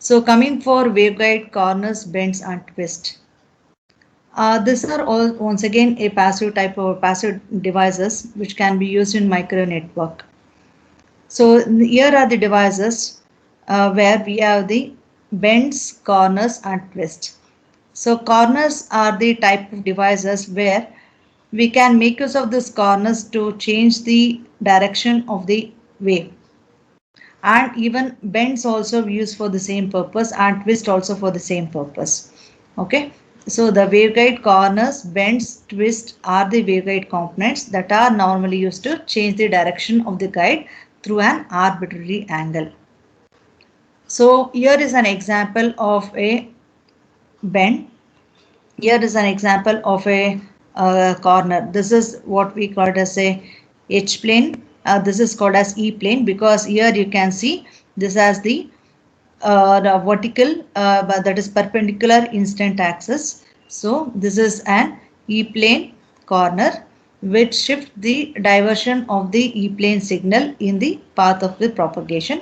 So coming for waveguide, corners, bends and twist. These are all once again a passive type of passive devices which can be used in micro network. So here are the devices where we have the bends, corners and twist. So corners are the type of devices where we can make use of these corners to change the direction of the wave, and even bends also used for the same purpose and twist also for the same purpose. Okay, so the waveguide, corners, bends, twist are the waveguide components that are normally used to change the direction of the guide through an arbitrary angle. So here is an example of a bend. Here is an example of a corner. This is what we call it as a H plane. This is called as E plane because here you can see this as the vertical, but that is perpendicular instant axis. So this is an E plane corner which shift the diversion of the E plane signal in the path of the propagation.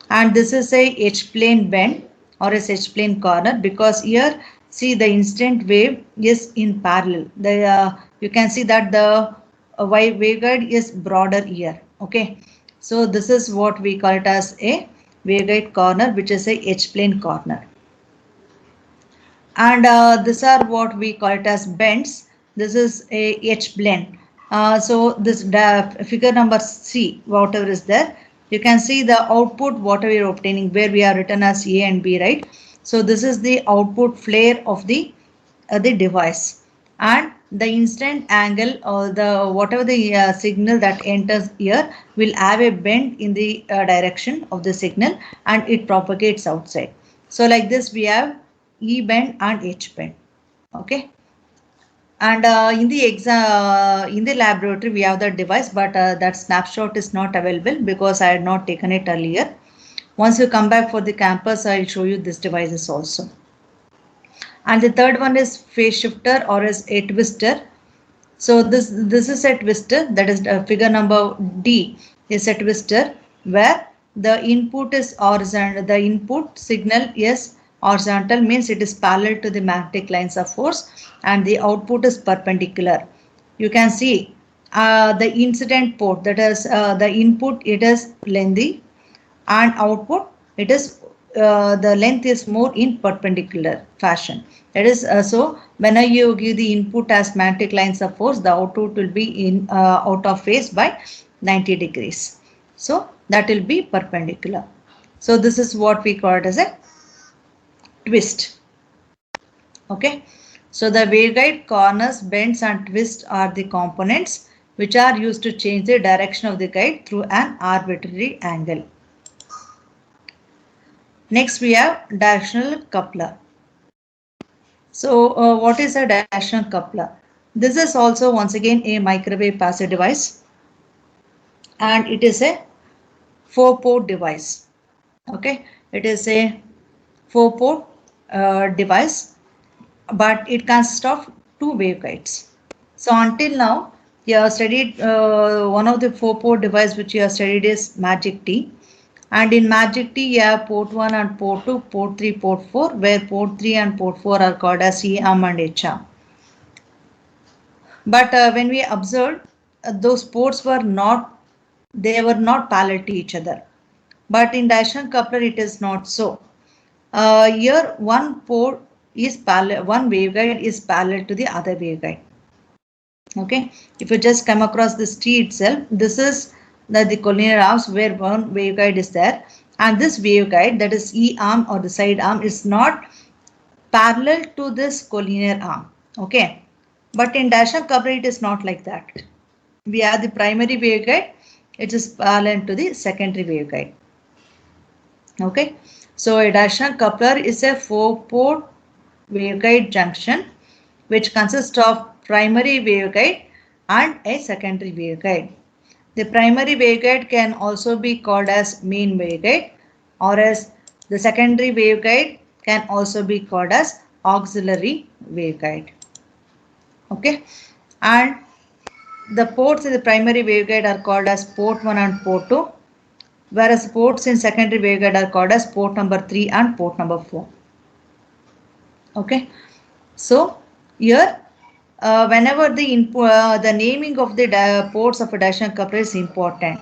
And this is a H plane bend or a H plane corner because here see the instant wave is in parallel. You can see that the waveguide is broader here. Okay, so this is what we call it as a waveguide corner, which is a H plane corner. And these are what we call it as bends. This is a H blend. So this figure number C, whatever is there, you can see the output whatever you're obtaining where we are written as A and B, right? So this is the output flare of the device, and the instant angle or the whatever the signal that enters here will have a bend in the direction of the signal and it propagates outside. So like this we have E bend and H bend. Okay, and in the laboratory we have the device, but that snapshot is not available because I had not taken it earlier. Once you come back for the campus, I'll show you this devices also. And the third one is phase shifter or is a twister. So this is a twister, that is figure number D is a twister where the input is horizontal, the input signal is horizontal, means it is parallel to the magnetic lines of force, and the output is perpendicular. You can see the incident port, that is the input it is lengthy and output it is the length is more in perpendicular fashion. That is so when you give the input as magnetic lines of force, the output will be in out of phase by 90 degrees. So that will be perpendicular. So this is what we call it as a twist. Okay, so the waveguide, corners, bends and twists are the components which are used to change the direction of the guide through an arbitrary angle. Next we have directional coupler. So what is a directional coupler? This is also once again a microwave passive device, and it is a 4-port device. Okay, it is a 4-port device, but it consists of 2 waveguides. So until now you have studied one of the 4-port device which you have studied is Magic T. And in Magic T, you have port 1 and port 2, port 3, port 4, where port 3 and port 4 are called as E arm and H arm. But when we observed, those ports were not parallel to each other. But in directional coupler, it is not so. Here, one port is parallel, one waveguide is parallel to the other waveguide. Okay, if you just come across this T itself, this is the collinear arms where one waveguide is there, and this waveguide, that is E arm or the side arm, is not parallel to this collinear arm. Okay, but in directional coupler it is not like that. We have the primary waveguide, it is parallel to the secondary waveguide. Okay, so a directional coupler is a 4-port waveguide junction which consists of primary waveguide and a secondary waveguide. The primary waveguide can also be called as main waveguide, or as the secondary waveguide can also be called as auxiliary waveguide. Okay, and the ports in the primary waveguide are called as port 1 and port 2, whereas ports in secondary waveguide are called as port number 3 and port number 4. Okay, so here whenever the input, the naming of the ports of a directional coupler is important.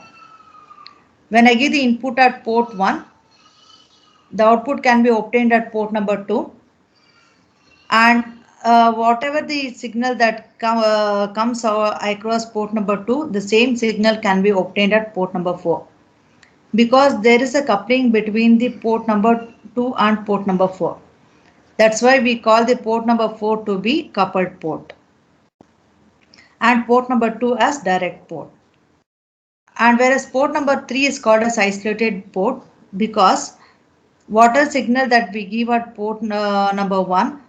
When I give the input at port 1, the output can be obtained at port number 2, and whatever the signal that comes across port number 2, the same signal can be obtained at port number 4, because there is a coupling between the port number 2 and port number 4. That's why we call the port number 4 to be coupled port and port number 2 as direct port. And whereas port number 3 is called as isolated port, because whatever signal that we give at port number 1,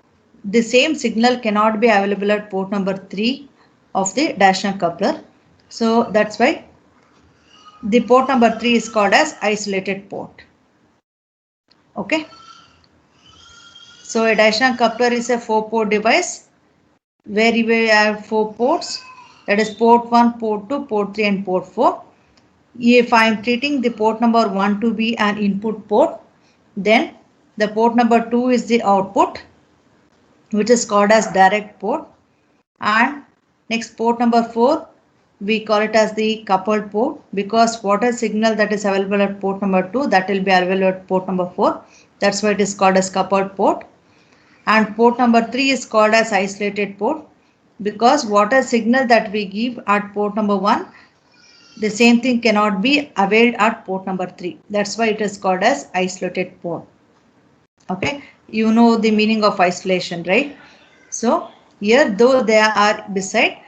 the same signal cannot be available at port number 3 of the directional coupler. So that's why the port number 3 is called as isolated port. Okay. So a directional coupler is a 4-port device where we have 4 ports, that is port 1, port 2, port 3 and port 4. If I am treating the port number 1 to be an input port, then the port number 2 is the output, which is called as direct port, and next port number 4 we call it as the coupled port, because whatever signal that is available at port number 2, that will be available at port number 4. That's why it is called as coupled port. And port number 3 is called as isolated port, because whatever signal that we give at port number 1, the same thing cannot be availed at port number 3. That's why it is called as isolated port. Okay, you know the meaning of isolation, right? So here, though they are beside,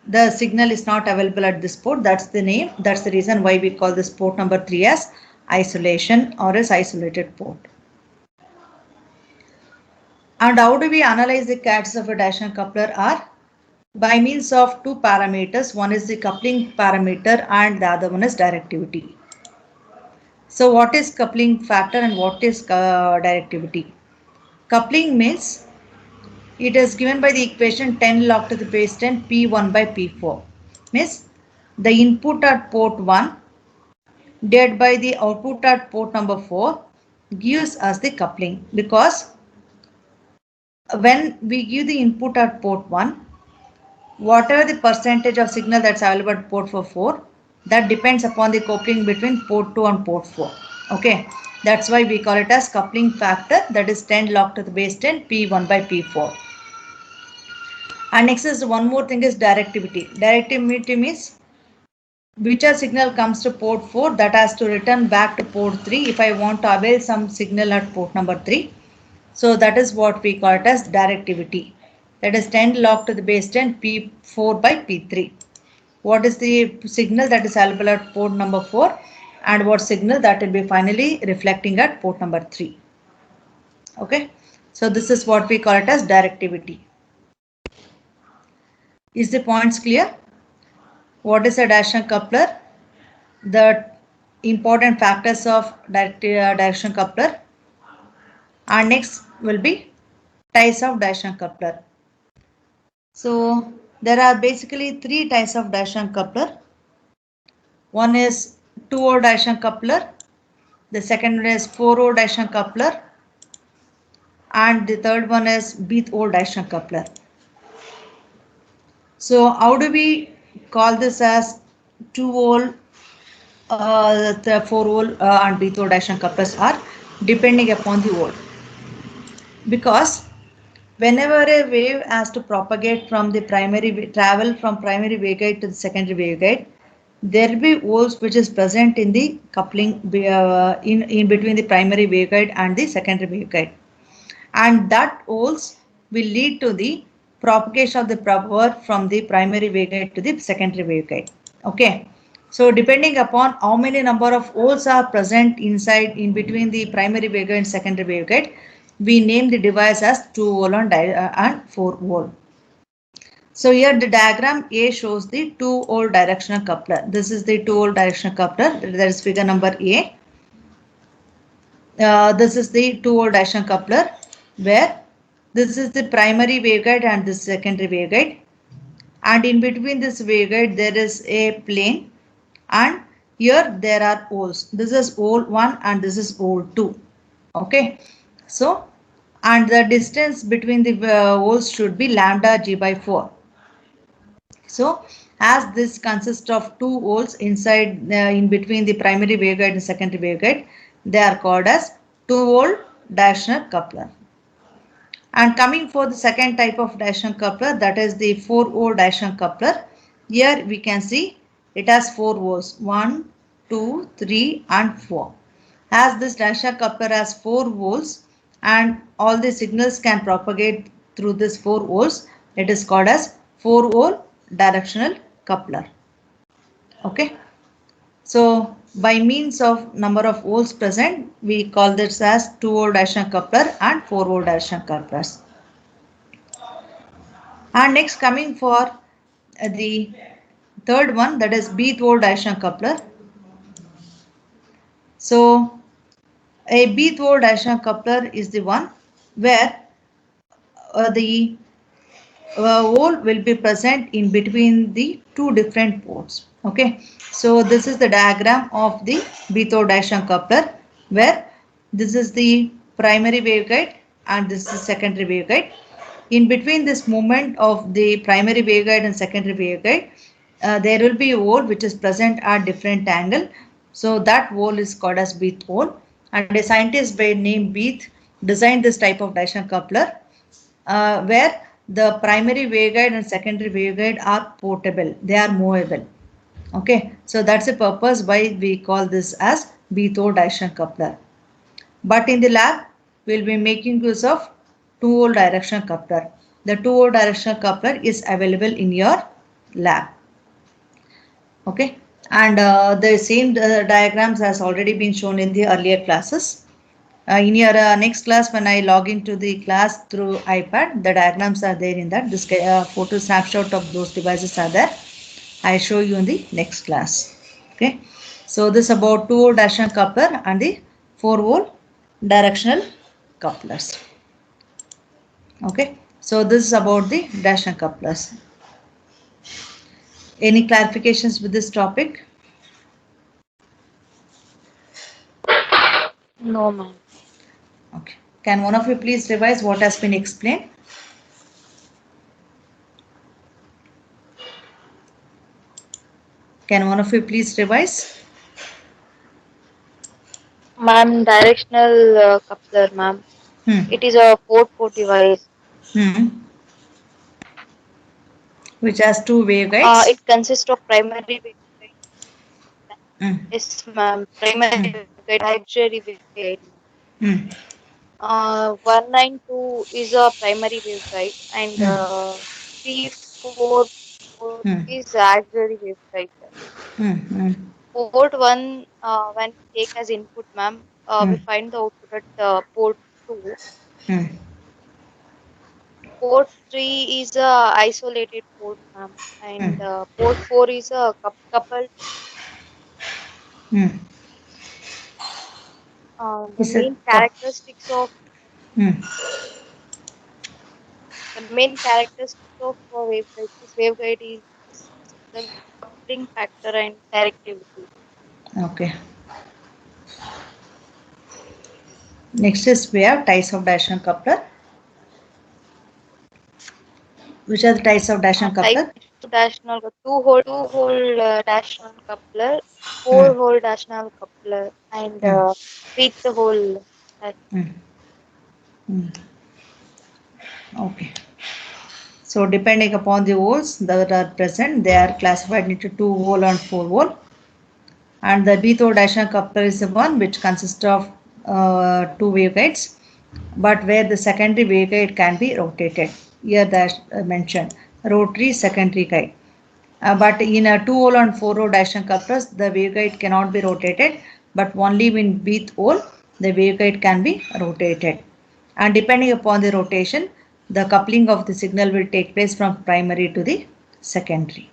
the signal is not available at this port. That's the name. That's the reason why we call this port number 3 as isolation or as isolated port. And how do we analyze the characteristics of a directional coupler? Are by means of 2 parameters. One is the coupling parameter and the other one is directivity. So what is coupling factor and what is directivity? Coupling means it is given by the equation 10 log to the base 10 P1 by P4. Means the input at port 1 divided by the output at port number 4 gives us the coupling, because when we give the input at port 1, whatever the percentage of signal that's available at port 4, that depends upon the coupling between port 2 and port 4. Okay, that's why we call it as coupling factor, that is 10 log to the base 10 P1 by P4. And next is one more thing is directivity. Directivity means whichever signal comes to port 4, that has to return back to port 3 if I want to avail some signal at port number 3. So that is what we call it as directivity. That is 10 log to the base 10 P4 by P3. What is the signal that is available at port number 4 and what signal that will be finally reflecting at port number 3. Okay, so this is what we call it as directivity. Is the points clear? What is a directional coupler? The important factors of directional coupler. And next will be types of directional coupler. So there are basically 3 types of directional coupler. One is 2-hole directional coupler. The second one is 4-hole directional coupler. And the third one is bith-hole directional coupler. So how do we call this as 2-hole, the 4-hole and bith-hole directional couplers are depending upon the hole. Because whenever a wave has to propagate from the travel from primary waveguide to the secondary waveguide, there will be holes which is present in the coupling in between the primary waveguide and the secondary waveguide, and that holes will lead to the propagation of the power from the primary waveguide to the secondary waveguide. Okay, so depending upon how many number of holes are present inside in between the primary waveguide and secondary waveguide, we name the device as 2-hole and 4-hole. So here the diagram A shows the 2-hole directional coupler. This is the 2-hole directional coupler. That is figure number A. This is the 2-hole directional coupler where this is the primary waveguide and this secondary waveguide. And in between this waveguide there is a plane, and Here there are holes. This is hole 1 and this is hole 2. Okay. So, and the distance between the holes should be lambda g by 4. So, as this consists of two holes inside in between the primary waveguide and secondary waveguide, they are called as two-hole directional coupler. And coming for the second type of directional coupler, that is the four-hole directional coupler. Here we can see it has four holes, 1, 2, 3 and 4. As this directional coupler has four holes and all the signals can propagate through this four holes, it is called as four-hole directional coupler. Okay. So by means of number of holes present, we call this as two-hole directional coupler and four-hole directional couplers. And next coming for the third one, that is B-hole directional coupler. So a B-hole directional coupler is the one where the hole will be present in between the two different ports. Okay, so this is the diagram of the B-hole directional coupler where this is the primary waveguide and this is secondary waveguide. In between this movement of the primary waveguide and secondary waveguide, there will be a hole which is present at different angle. So that hole is called as Beath hole. And a scientist by name Beath designed this type of directional coupler where the primary waveguide and secondary waveguide are portable. They are movable. Okay, so that's the purpose why we call this as Beath hole directional coupler. But in the lab, we'll be making use of two-hole directional coupler. The two-hole directional coupler is available in your lab. Okay, and the same diagrams has already been shown in the earlier classes. In your next class, when I log into the class through iPad, the diagrams are there in that. This photo snapshot of those devices are there. I show you in the next class. Okay, so this about two-hole directional coupler and the four-hole directional couplers. Okay, so this is about the directional couplers. Any clarifications with this topic? No, ma'am. Okay, can one of you please revise what has been explained? Can one of you please revise? Ma'am, directional coupler, ma'am. It is a port device. Which has two waveguides. It consists of primary waveguide. Yes, ma'am. Primary waveguide, auxiliary waveguide. 192 is a primary waveguide and 344 is auxiliary waveguide. Port 1, when we take as input, ma'am, we find the output at port 2. Port 3 is a isolated port, ma'am, and port 4 is a coupled. The main characteristics of waveguide. This waveguide is the coupling factor and directivity. Okay. Next is we have types of directional coupler. Which are the types of directional coupler? Directional, two-hole directional coupler, four-hole directional coupler, and three-hole. Okay. So depending upon the holes that are present, they are classified into two-hole and four-hole. And the B-hole directional coupler is the one which consists of two waveguides, but where the secondary waveguide can be rotated. Here that mentioned rotary secondary guide. But in a two-hole and four-hole directional couplers, the waveguide cannot be rotated, but only in Beath hole the waveguide can be rotated. And depending upon the rotation, the coupling of the signal will take place from primary to the secondary.